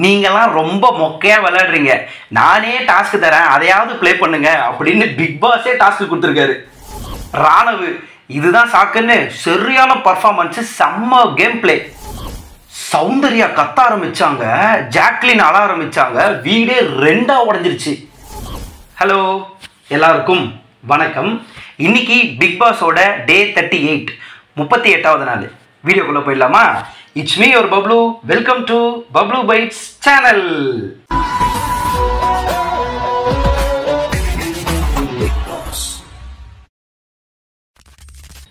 நீங்களாம் ரொம்ப மொக்கையா விளையாடுறீங்க, நானே டாஸ்க் தரேன் அதையாவது ப்ளே பண்ணுங்க அப்படின்னு பிக் பாஸே டாஸ்க் கொடுத்துருக்காரு. ராணவு இதுதான் சாக்குன்னு சரியான பர்ஃபார்மன்ஸ், செம்ம கேம் பிளே. சௌந்தர்யா கத்த ஆரம்பிச்சாங்க, ஜாக்லின் அழ ஆரம்பிச்சாங்க, வீடே ரெண்டா உடஞ்சிருச்சு. ஹலோ எல்லாருக்கும் வணக்கம். இன்னைக்கு பிக் பாஸோட டே 38, 38வது நாள். வீடியோக்குள்ள போயிடலாமா? It's me your Bablu. Welcome to Bablu bytes channel.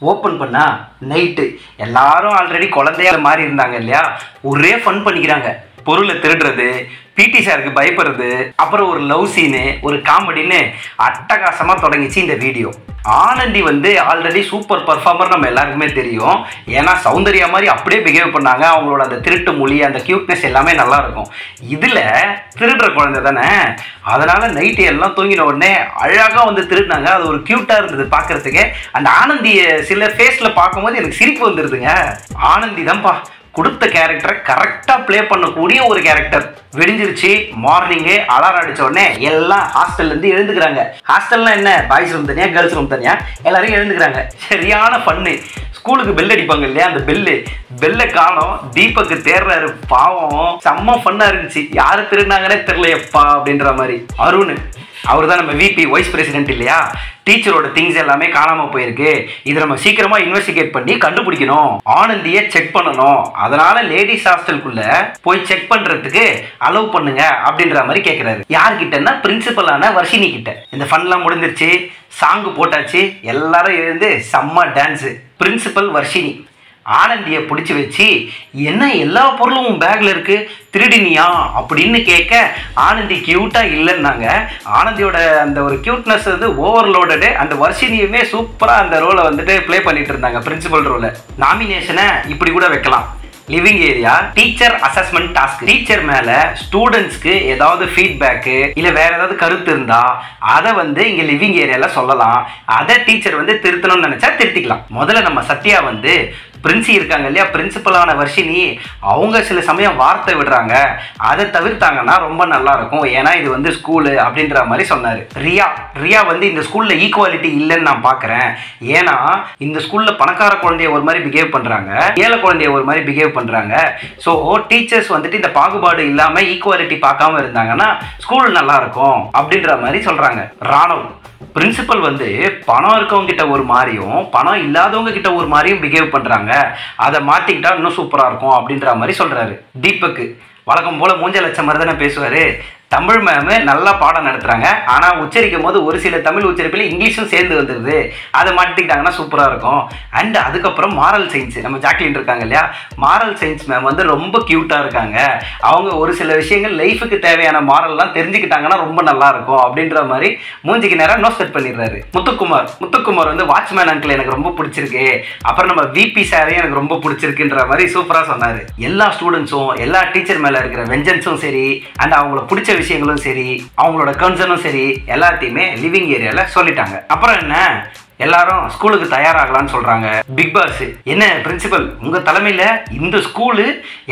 Open பண்ணா நைட்டு எல்லாரும் ஆல்ரெடி குழந்தையா மாறி இருந்தாங்க இல்லையா, ஒரே ஃபன் பண்ணிக்கிறாங்க. பொருளை திருடுறது, பிடி சாருக்கு பயப்படுறது, அப்புறம் ஒரு லவ் சீனு, ஒரு காமெடின்னு அட்டகாசமாக தொடங்கிச்சு இந்த வீடியோ. ஆனந்தி வந்து ஆல்ரெடி சூப்பர் பர்ஃபார்மர் நம்ம எல்லாருக்குமே தெரியும். ஏன்னா சௌந்தர்யா மாதிரி அப்படியே பிஹேவ் பண்ணாங்க. அவங்களோட அந்த திருட்டு மொழி, அந்த கியூட்னஸ் எல்லாமே நல்லா இருக்கும். இதில் திருடுற குழந்தை தானே, அதனால நைட்டு எல்லாம் தூங்கின உடனே அழகாக வந்து திருடினாங்க. அது ஒரு க்யூட்டாக இருந்தது பார்க்கறதுக்கு. அந்த ஆனந்தியை சில ஃபேஸில் பார்க்கும்போது எனக்கு சிரிப்பு வந்துடுதுங்க. ஆனந்தி தான்ப்பா கொடுத்த கேரக்டரை கரெக்டாக ப்ளே பண்ணக்கூடிய ஒரு கேரக்டர். விடிஞ்சிருச்சு, மார்னிங்கு அலாரம் அடித்த உடனே எல்லாம் ஹாஸ்டல்லேருந்து எழுந்துக்கிறாங்க. ஹாஸ்டல்லாம் என்ன, பாய்ஸ் ரூம் தனியாக, கேர்ள்ஸ் ரூம் தனியாக, எல்லாரும் எழுந்துக்கிறாங்க. சரியான ஃபன்னு. ஸ்கூலுக்கு பெல் அடிப்பாங்க இல்லையா, அந்த பெல்லை காணோம். தீபக்கு தேர்றாரு, பாவம். செம்ம ஃபன்னாக இருந்துச்சு. யார் திருடினாங்கன்னே தெரியலையப்பா அப்படின்ற மாதிரி. அருண் அவர் தான் நம்ம விபி, வைஸ் பிரசிடென்ட் இல்லையா. டீச்சரோட திங்ஸ் எல்லாமே காணாமல் போயிருக்கு, இதை நம்ம சீக்கிரமாக இன்வெஸ்டிகேட் பண்ணி கண்டுபிடிக்கணும். ஆனந்தியை செக் பண்ணணும், அதனால லேடிஸ் ஹாஸ்டலுக்குள்ள போய் செக் பண்ணுறதுக்கு அலோவ் பண்ணுங்க அப்படின்ற மாதிரி கேட்குறாரு. யார்கிட்டன்னா பிரின்சிபலான வர்ஷினி கிட்ட. இந்த ஃபன்லாம் முடிஞ்சிருச்சு, சாங்கு போட்டாச்சு, எல்லாரும் எழுந்து செம்ம டான்ஸு. பிரின்சிபல் வர்ஷினி ஆனந்தியை பிடிச்சி வச்சு, என்ன எல்லா பொருளும் பேக்கில் இருக்குது, திருடினியா அப்படின்னு கேட்க ஆனந்தி க்யூட்டாக இல்லைன்னாங்க. ஆனந்தியோட அந்த ஒரு க்யூட்னஸ் வந்து ஓவர்லோடடு. அந்த வர்ஷினியுமே சூப்பராக அந்த ரோலை வந்துட்டு ப்ளே பண்ணிட்டு இருந்தாங்க, பிரின்சிபல் ரோலை. நாமினேஷனை இப்படி கூட வைக்கலாம். Living area teacher assessment task. Teacher மேல ஸ்டூடெண்ட்ஸ்க்கு ஏதாவது ஃபீட்பேக்கு இல்லை வேற ஏதாவது கருத்து இருந்தா அதை வந்து இங்க லிவிங் ஏரியால சொல்லலாம். அதை டீச்சர் வந்து திருத்தணும்னு நினைச்சா திருத்திக்கலாம். முதல்ல நம்ம சத்யா வந்து பிரின்சி இருக்காங்க இல்லையா, பிரின்சிபலான வர்ஷினி, அவங்க சில சமயம் வார்த்தை விடுறாங்க, அதை தவிர்த்தாங்கன்னா ரொம்ப நல்லா இருக்கும். ஏன்னா இது வந்து ஸ்கூலு அப்படின்ற மாதிரி சொன்னாரு. ரியா வந்து இந்த ஸ்கூல்ல ஈக்குவாலிட்டி இல்லைன்னு நான் பார்க்குறேன். ஏன்னா இந்த ஸ்கூல்ல பணக்கார குழந்தைய ஒரு மாதிரி பிஹேவ் பண்றாங்க, ஏழை குழந்தைய ஒரு மாதிரி பிஹேவ் பண்றாங்க. ஸோ டீச்சர்ஸ் வந்துட்டு இந்த பாகுபாடு இல்லாம ஈக்குவாலிட்டி பார்க்காம இருந்தாங்கன்னா ஸ்கூல் நல்லா இருக்கும் அப்படின்ற மாதிரி சொல்றாங்க. ராணவ் பிரின்சிபல் வந்து பணம் இருக்கவங்க கிட்ட ஒரு மாதிரியும் பணம் இல்லாதவங்க கிட்ட ஒரு மாதிரியும் பிஹேவ் பண்றாங்க, அதை மாத்திக்கிட்டா இன்னும் சூப்பரா இருக்கும் அப்படின்ற மாதிரி சொல்றாரு. தீபக்கு வழக்கம் போல மூஞ்ச லட்சம் மாதிரி தானே பேசுவாரு. தமிழ் மேமு நல்லா பாடம் நடத்துகிறாங்க, ஆனால் உச்சரிக்கும் போது ஒரு சில தமிழ் உச்சரிப்பில் இங்கிலீஷும் சேர்ந்து வந்துடுது, அதை மாட்டிக்கிட்டாங்கன்னா சூப்பராக இருக்கும். அண்ட் அதுக்கப்புறம் மாரல் சயின்ஸ் நம்ம ஜாக்லின் இருக்காங்க இல்லையா, மாரல் சயின்ஸ் மேம் வந்து ரொம்ப க்யூட்டாக இருக்காங்க. அவங்க ஒரு சில விஷயங்கள் லைஃபுக்கு தேவையான மாரல்லாம் தெரிஞ்சுக்கிட்டாங்கன்னா ரொம்ப நல்லா இருக்கும் அப்படின்ற மாதிரி மூஞ்சிக்கு நேரம் நோட் செட் பண்ணிடுறாரு. முத்துக்குமார் வந்து வாட்ச்மேன் அங்கிள் எனக்கு ரொம்ப பிடிச்சிருக்கு, அப்புறம் நம்ம விபி சாரையும் எனக்கு ரொம்ப பிடிச்சிருக்குன்ற மாதிரி சூப்பராக சொன்னார். எல்லா ஸ்டூடெண்ட்ஸும் எல்லா டீச்சர் மேலே இருக்கிற வெஞ்சன்ஸும் சரி, அண்ட் அவங்கள பிடிச்ச விஷயங்களும் சரி, அவங்களோட கன்சர்னும் சரி, எல்லாத்தையுமே லிவிங் ஏரியால சொல்லிட்டாங்க. அப்புறம் என்ன, எல்லாரும் ஸ்கூலுக்கு தயாராகலான்னு சொல்றாங்க. பிக் பாஸ் என்ன பிரின்சிபல் உங்க தலைமையில இந்த ஸ்கூலு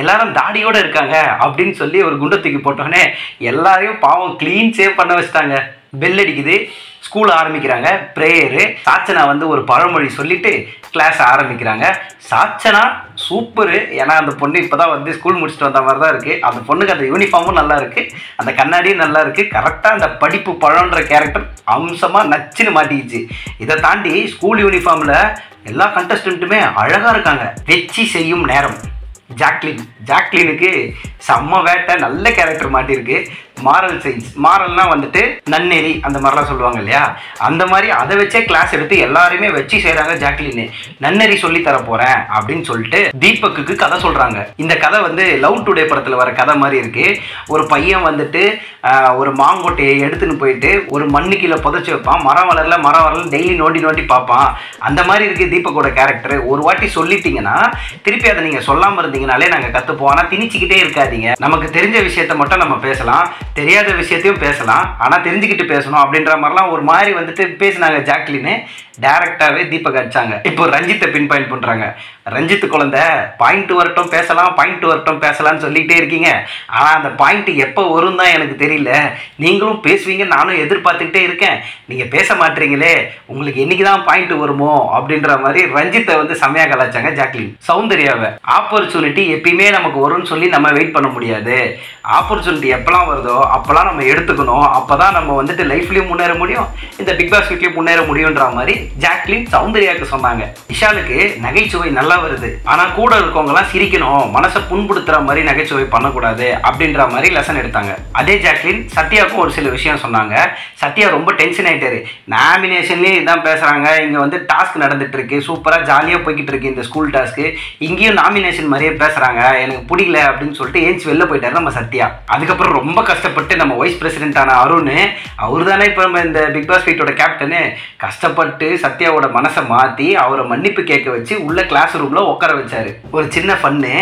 எல்லாரும் தாடியோட இருக்காங்க அப்படின்னு சொல்லி ஒரு குண்டை தூக்கி போட்டோன்னே எல்லாரையும் பாவம் கிளீன் சேவ் பண்ண வச்சுட்டாங்க. பெல் அடிக்குது, ஸ்கூல் ஆரம்பிக்கிறாங்க. ப்ரேயரு. சாச்சனா வந்து ஒரு பழமொழி சொல்லிட்டு கிளாஸ் ஆரம்பிக்கிறாங்க. சாச்சனா சூப்பரு, ஏன்னா அந்த பொண்ணு இப்போதான் வந்து ஸ்கூல் முடிச்சுட்டு வந்த மாதிரி தான் இருக்குது. அந்த பொண்ணுக்கு அந்த யூனிஃபார்மும் நல்லா இருக்குது, அந்த கண்ணாடியும் நல்லா இருக்குது. கரெக்டாக அந்த படிப்பு பழன்ற கேரக்டர் அம்சமாக நச்சுன்னு மாட்டிக்கிச்சு. இதை தாண்டி ஸ்கூல் யூனிஃபார்மில் எல்லா கண்டஸ்டண்ட்டுமே அழகாக இருக்காங்க. வெச்சி செய்யும் நேரம். ஜாக்லினுக்கு செம்ம வேட்டை, நல்ல கேரக்டர் மாட்டிருக்கு. மாரல் சயின்ஸ், மாரல்னா வந்துட்டு நன்னெறி அந்த மாதிரிலாம் சொல்லுவாங்க இல்லையா, அந்த மாதிரி அதை வச்சே கிளாஸ் எடுத்து எல்லாருமே வச்சு செய்கிறாங்க. ஜாக்லின் நன்னெறி சொல்லி தர போகிறேன் அப்படின்னு சொல்லிட்டு தீபக்கு கதை சொல்கிறாங்க. இந்த கதை வந்து லவ் டுடே படத்தில் வர கதை மாதிரி இருக்கு. ஒரு பையன் வந்துட்டு ஒரு மாங்கொட்டையை எடுத்துன்னு போயிட்டு ஒரு மண்ணு கீழே புதைச்சி வைப்பான், மரம் வளரல டெய்லி நோண்டி பார்ப்பான். அந்த மாதிரி இருக்குது தீபக்கோட கேரக்டர். ஒரு வாட்டி சொல்லிட்டீங்கன்னா திருப்பி அதை நீங்கள் சொல்லாமல் இருந்தீங்கனாலே நாங்கள் கற்றுப்போம். ஆனால் திணிச்சிக்கிட்டே இருக்காதீங்க. நமக்கு தெரிஞ்ச விஷயத்த மட்டும் நம்ம பேசலாம், தெரியாத விஷயத்தையும் பேசலாம், ஆனால் தெரிஞ்சுக்கிட்டு பேசணும் அப்படின்ற மாதிரிலாம் ஒரு மாதிரி வந்துட்டு பேசினாங்க ஜாக்லின். டைரக்டாவே தீபக் அடிச்சாங்க. இப்போ ரஞ்சித்தை பின் பாயிண்ட் பண்றாங்க. ரஞ்சித் குழந்தை பாயிண்ட் வரட்டும் பேசலாம்னு சொல்லிட்டே இருக்கீங்க. ஆனா அந்த பாயிண்ட் எப்போ வரும் தான் எனக்கு தெரியல. நீங்களும் பேசுவீங்க, நானும் எதிர்பார்த்துக்கிட்டே இருக்கேன். நீங்க பேச மாட்டீங்களே, உங்களுக்கு என்னைக்கு தான் பாயிண்ட் வருமோ அப்படின்ற மாதிரி ரஞ்சித்தை வந்து செமையா கலாச்சாங்க ஜாக்லின். சௌந்தர்யாவை ஆப்பர்ச்சுனிட்டி எப்பயுமே நமக்கு வரும்னு சொல்லி நம்ம வெயிட் பண்ண முடியாது. ஆப்பர்ச்சுனிட்டி எப்பெல்லாம் வருதோ அப்பெல்லாம் நம்ம எடுத்துக்கணும். அப்பதான் நம்ம வந்துட்டு லைஃப்லயும் முன்னேற முடியும், இந்த பிக் பாஸ் வீட்லயும் முன்னேற முடியும்ன்ற மாதிரி ஜாக்லின் சௌந்தர்யாவுக்கு சொன்னாங்க. விஷாலுக்கு நகைச்சுவை நல்லா வருது, ஆனா கூட இருக்கவங்க எல்லாம் சிரிக்கணும், மனசை புண்படுத்துற மாதிரி நகைச்சுவை பண்ணக்கூடாது அப்படின்ற மாதிரி லெசன் எடுத்தாங்க. அதே ஜாக்லின் சத்யாவுக்கும் ஒரு சில விஷயம் சொன்னாங்க. சத்யா ரொம்ப டென்ஷன் ஆயிட்டாரு. நாமினேஷன்லயே இதான் பேசுறாங்க, இங்க வந்து டாஸ்க் நடந்துட்டு இருக்கு, சூப்பரா ஜாலியா போய்கிட்டு இருக்கு இந்த ஸ்கூல் டாஸ்க், இங்கேயும் நாமினேஷன் மாதிரியே பேசுறாங்க, எனக்கு பிடிக்கல அப்படின்னு சொல்லிட்டு ஏஞ்சி வெளில போயிட்டாரு நம்ம சத்யா. அதுக்கப்புறம் ரொம்ப கஷ்டப்பட்டு நம்ம வைஸ் பிரசிடென்டான அருண், அவரு தானே இப்போ நம்ம இந்த பிக் பாஸ் வீட்டோட கேப்டனு, கஷ்டப்பட்டு சத்யாவோட மனசை மாற்றி அவரை மன்னிப்பு கேட்க வச்சு உள்ள கிளாஸ் ரூம்ல உட்கார வச்சாரு. ஒரு சின்ன ஃபன்னு,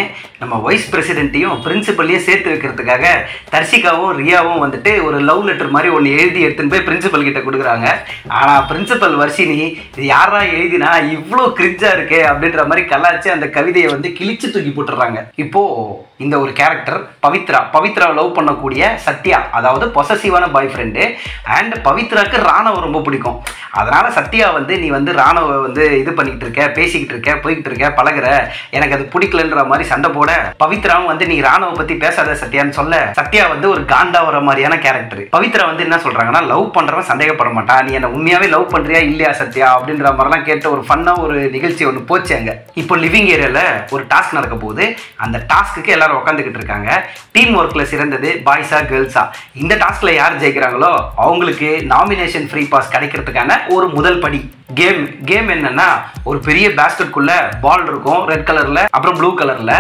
நம்ம வைஸ் பிரசிடென்ட்டையும் பிரின்சிபல்லையும் சேர்த்து வைக்கிறதுக்காக தர்ஷிகாவும் ரியாவும் வந்துட்டு ஒரு லவ் லெட்டர் மாதிரி ஒன்று எழுதி எடுத்துன்னு போய் பிரின்சிபல் கிட்ட கொடுக்குறாங்க. ஆனால் பிரின்சிபல் வர்ஷினி, இது யாரா எழுதினா இவ்வளோ கிரிஞ்சா இருக்கு அப்படின்ற மாதிரி கலாச்சு அந்த கவிதையை வந்து கிழிச்சு தூக்கி போட்டுறாங்க. இப்போ இந்த ஒரு கேரக்டர் பவித்ரா லவ் பண்ணக்கூடிய சத்யா, அதாவது பொசசிவான பாய் ஃப்ரெண்டு, அண்ட் பவித்ராக்கு ராணவ ரொம்ப பிடிக்கும். அதனால சத்யா வந்து நீ வந்து ராணவ வந்து இது பண்ணிக்கிட்டு இருக்க, பேசிக்கிட்டு இருக்க, போய்கிட்டு இருக்க, பழகுற, எனக்கு அது பிடிக்கலன்ற மாதிரி சண்டை போட, பவித்ராவும் வந்து நீ ராணவ பத்தி பேசாத சத்யான்னு சொல்ல, சத்யா வந்து ஒரு காண்டா வர மாதிரியான கேரக்டர். பவித்ரா வந்து என்ன சொல்றாங்கன்னா, லவ் பண்றவன் சந்தேகப்பட மாட்டான், நீ என்ன உண்மையாவே லவ் பண்றியா இல்லையா சத்யா அப்படின்ற மாதிரிலாம் கேட்ட ஒரு ஃபன்னா ஒரு நிகழ்ச்சி ஒன்று போச்சு அங்க. இப்போ லிவிங் ஏரியால ஒரு டாஸ்க் நடக்க போகுது. அந்த டாஸ்க்கு எல்லாரும் உட்காந்துக்கிட்டு இருக்காங்க. டீம் ஒர்க்ல சிறந்தது பாய்ஸா கேர்ள்ஸா, இந்த டாஸ்க்ல யார் ஜெயிக்கிறாங்களோ அவங்களுக்கு நாமினேஷன் ஃப்ரீ பாஸ் கிடைக்கிறதுக்கான ஒரு முதல் படி. கேம் என்னன்னா, ஒரு பெரிய பேஸ்கெட்குள்ள பால் இருக்கும், ரெட் கலர்ல அப்புறம் ப்ளூ கலர்ல.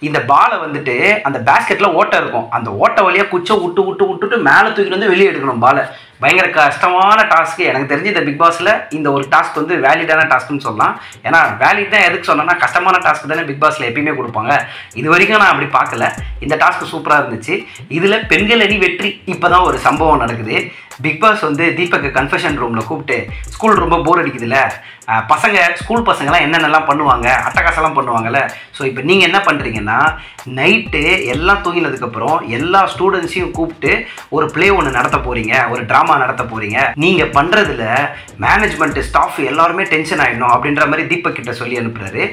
இந்த பாலை வந்துட்டு அந்த பேஸ்கெட்ல ஓட்டை இருக்கும், அந்த ஓட்டை வழியா குச்சை விட்டுட்டு மேலே தூக்கிட்டு வந்து வெளியே எடுக்கணும் பாலை. பயங்கர கஷ்டமான டாஸ்க்கு. எனக்கு தெரிஞ்சு இந்த பிக் பாஸ்ல இந்த ஒரு டாஸ்க் வந்து வேலிடான டாஸ்க்னு சொல்லலாம். ஏன்னா வேலிட் தான் எதுக்கு சொன்னா, கஷ்டமான டாஸ்க் தானே பிக் பாஸ்ல எப்பயுமே கொடுப்பாங்க. இது வரைக்கும் நான் அப்படி பார்க்கல. இந்த டாஸ்க் சூப்பரா இருந்துச்சு. இதுல பெண்கள் அணி வெற்றி. இப்பதான் ஒரு சம்பவம் நடக்குது. பிக் பாஸ் வந்து தீபக் கன்ஃபெஷன் ரூம்ல கூப்பிட்டு, ஸ்கூல் ரொம்ப போர் அடிக்குதுல்ல, ஸ்கூல் பசங்கள்லாம் என்னென்னலாம் பண்ணுவாங்க, அட்டகாசம்லாம் பண்ணுவாங்கல்ல, ஸோ இப்போ நீங்கள் என்ன பண்ணுறீங்கன்னா, நைட்டு எல்லாம் தூங்கினதுக்கப்புறம் எல்லா ஸ்டூடெண்ட்ஸையும் கூப்பிட்டு ஒரு ப்ளே ஒன்று நடத்த போகிறீங்க, ஒரு ட்ராமா நடத்த போகிறீங்க. நீங்கள் பண்ணுறதுல மேனேஜ்மெண்ட்டு ஸ்டாஃப் எல்லாருமே டென்ஷன் ஆகிடணும் அப்படின்ற மாதிரி தீபக் கிட்ட சொல்லி அனுப்புறாரு.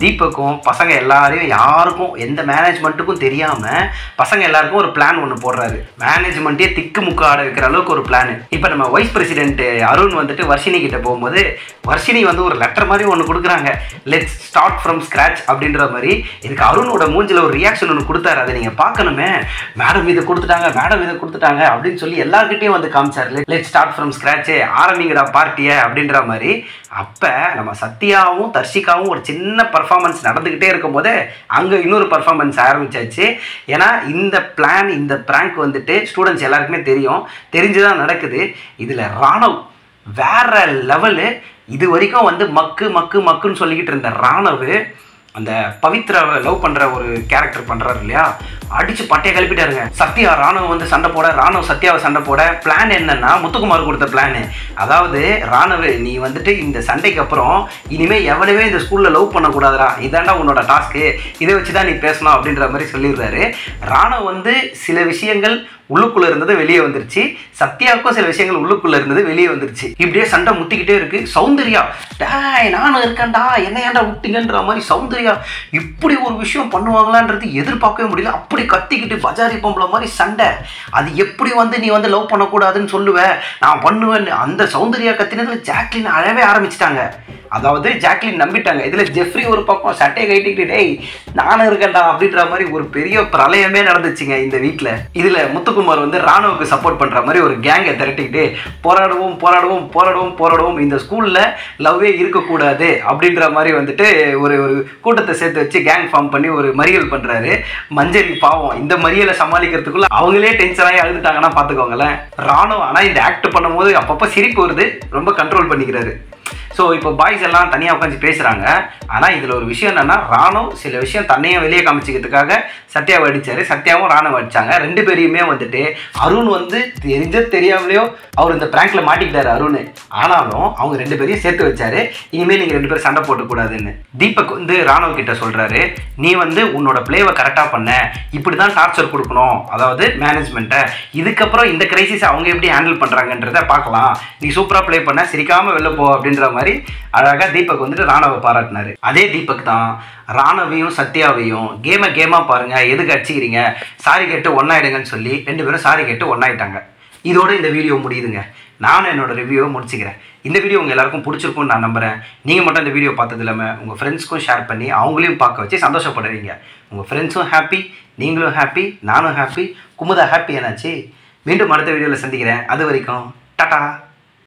தீபக்கும் பசங்க எல்லாரையும், யாருக்கும் எந்த மேனேஜ்மெண்ட்டுக்கும் தெரியாமல் பசங்க எல்லாருக்கும் ஒரு பிளான் ஒன்று போடுறாரு. மேனேஜ்மெண்ட்டே திக்கு முக்கு ஆட வைக்கிற அளவுக்கு ஒரு பிளான். இப்போ நம்ம வைஸ் பிரசிடென்ட் அருண் வந்துட்டு வர்ஷினி கிட்ட போகும்போது, வர்ஷினி வந்து ஒரு லெட்டர் மாதிரி ஒன்று கொடுக்குறாங்க, லெட்ஸ் ஸ்டார்ட் ஃப்ரம் ஸ்க்ராட்ச் அப்படின்ற மாதிரி. இதுக்கு அருணோட மூஞ்சில் ஒரு ரியாக்ஷன் ஒன்று கொடுத்தாரு, அதை நீங்கள் பார்க்கணுமே. மேடம் இதை கொடுத்துட்டாங்க அப்படின்னு சொல்லி எல்லார்கிட்டையும் வந்து காமிச்சார். லெட்ஸ் ஸ்டார்ட் ஃப்ரம் ஸ்க்ராட்ச், ஆரம்பிங்கடா பார்ட்டியை அப்படின்ற மாதிரி. அப்போ நம்ம சத்யாவும் தர்ஷிகாவும் ஒரு சின்ன பர்ஃபார்மன்ஸ் நடந்துக்கிட்டே இருக்கும் போது அங்கே இன்னொரு பர்ஃபார்மன்ஸ் ஆரம்பிச்சாச்சு. ஏன்னா இந்த பிளான், இந்த பிராங்க் வந்துட்டு ஸ்டூடெண்ட்ஸ் எல்லாருக்குமே தெரிஞ்சுதான் நடக்குது. இதில் ராணவ் வேற லெவலு. இது வரைக்கும் வந்து மக்குன்னு சொல்லிக்கிட்டு இருந்த ராணவ் அந்த பவித்ராவை லவ் பண்ணுற ஒரு கேரக்டர் பண்ணுறாரு இல்லையா, அடித்து பட்டையை கிளப்பிட்டாருங்க. சத்யா ராணுவ வந்து சண்டை போட, ராணுவ சத்யாவை சண்டை போட. பிளான் என்னன்னா, முத்துக்குமார் கொடுத்த பிளானு, அதாவது ராணுவ நீ வந்துட்டு இந்த சண்டைக்கு அப்புறம் இனிமேல் எவனவே இந்த ஸ்கூலில் லவ் பண்ணக்கூடாதுரா, இதாண்டா உன்னோட டாஸ்க்கு, இதை வச்சு தான் நீ பேசணும் அப்படின்ற மாதிரி சொல்லிடுறாரு. ராணுவ வந்து சில விஷயங்கள் உள்ளுக்குள்ள இருந்தது வெளியே வந்துருச்சு, சத்யாவுக்கும் சில விஷயங்கள் உள்ளுக்குள்ள இருந்தது வெளியே வந்துருச்சு. இப்படியே சண்டை முத்திக்கிட்டே இருக்கு. சௌந்தர்யா, டாய் நானும் இருக்கேன்டா, என்ன ஏன்டா விட்டீங்கன்ற மாதிரி சௌந்தர்யா இப்படி ஒரு விஷயம் பண்ணுவாங்களான்றது எதிர்பார்க்கவே முடியல. அப்படி கத்திக்கிட்டு பஜாரி பொம்பளை மாதிரி சண்டை. அது எப்படி வந்து நீ வந்து லவ் பண்ணக்கூடாதுன்னு சொல்லுவ, நான் பண்ணுவேன்னு. அந்த சௌந்தர்யா கத்தினதுல ஜாக்லின் அழவே ஆரம்பிச்சிட்டாங்க. அதாவது ஜாக்லின் நம்பிட்டாங்க. இதுல ஜெஃப்ரி ஒரு பக்கம் சட்டையை கட்டிக்கிட்டு, டேய் நானும் இருக்கேன்டா அப்படின்ற மாதிரி ஒரு பெரிய பிரளயமே நடந்துச்சுங்க இந்த வீட்டில். இதுல முத்துக்குமார் வந்து ராணுவுக்கு சப்போர்ட் பண்ற மாதிரி ஒரு கேங்கை திரட்டிக்கிட்டு போராடுவோம், இந்த ஸ்கூல்ல லவ்வே இருக்கக்கூடாது அப்படின்ற மாதிரி வந்துட்டு ஒரு கூட்டத்தை சேர்த்து வச்சு கேங் ஃபார்ம் பண்ணி ஒரு மறியல் பண்றாரு. மஞ்சரி பாவம் இந்த மறியலை சமாளிக்கிறதுக்குள்ள அவங்களே டென்ஷன் ஆகி அழுதுட்டாங்கன்னா பாத்துக்கோங்களேன். ராணுவ ஆனா இந்த ஆக்ட் பண்ணும்போது அப்பப்போ சிரிப்பு வருது, ரொம்ப கண்ட்ரோல் பண்ணிக்கிறாரு. ஸோ இப்போ பாய்ஸ் எல்லாம் தனியாக உட்காந்து பேசுகிறாங்க. ஆனால் இதில் ஒரு விஷயம் என்னென்னா, ராணு சில விஷயம் தன்னையும் வெளியே காமிச்சிக்கிறதுக்காக சத்யாவை அடித்தார், சத்யாவும் ராணுவை அடித்தாங்க. 2 பேரையுமே வந்துட்டு அருண் வந்து தெரியாமலையோ அவர் இந்த பிராங்க்ல மாட்டிக்கிட்டாரு அருண். ஆனாலும் அவங்க 2 பேரையும் சேர்த்து வச்சாரு, இனிமேல் நீங்கள் 2 பேரும் சண்டை போட்டுக்கூடாதுன்னு. தீபக் வந்து ராணுவ கிட்ட சொல்கிறாரு, நீ வந்து உன்னோட பிளேவை கரெக்டாக பண்ண, இப்படி தான் டார்ச்சர் கொடுக்கணும், அதாவது மேனேஜ்மெண்ட்டை. இதுக்கப்புறம் இந்த கிரைசிஸ் அவங்க எப்படி ஹேண்டில் பண்ணுறாங்கன்றத பார்க்கலாம், நீ சூப்பராக ப்ளே பண்ண, சிரிக்காமல் வெளில போ அப்படின்ற மாதிரி அழகாக தீபக் வந்துட்டு ராணுவை பாராட்டினாரு. அதே தீபக் தான் ராணுவையும் சத்யாவையும் கேமாக பாருங்க, எதுக்கு அடிச்சிக்கிறீங்க, சாரி கேட்டு ஒன்றாயிடுங்கன்னு சொல்லி 2 பேரும் சாரி கேட்டு ஒன்றாயிட்டாங்க. இதோட இந்த வீடியோ முடியுதுங்க. நானும் என்னோட ரிவ்யூவை முடிச்சுக்கிறேன். இந்த வீடியோ உங்கள் எல்லாருக்கும் பிடிச்சிருக்கும்னு நான் நம்புகிறேன். நீங்கள் மட்டும் இந்த வீடியோ பார்த்தது இல்லாமல் உங்கள் ஃப்ரெண்ட்ஸ்க்கும் ஷேர் பண்ணி அவங்களையும் பார்க்க வச்சு சந்தோஷப்படுவீங்க. உங்கள் ஃப்ரெண்ட்ஸும் ஹாப்பி, நீங்களும் ஹாப்பி, நானும் ஹாப்பி, குமுதா ஹாப்பி. என்னாச்சு? மீண்டும் அடுத்த வீடியோவில் சந்திக்கிறேன். அது வரைக்கும் டாடா.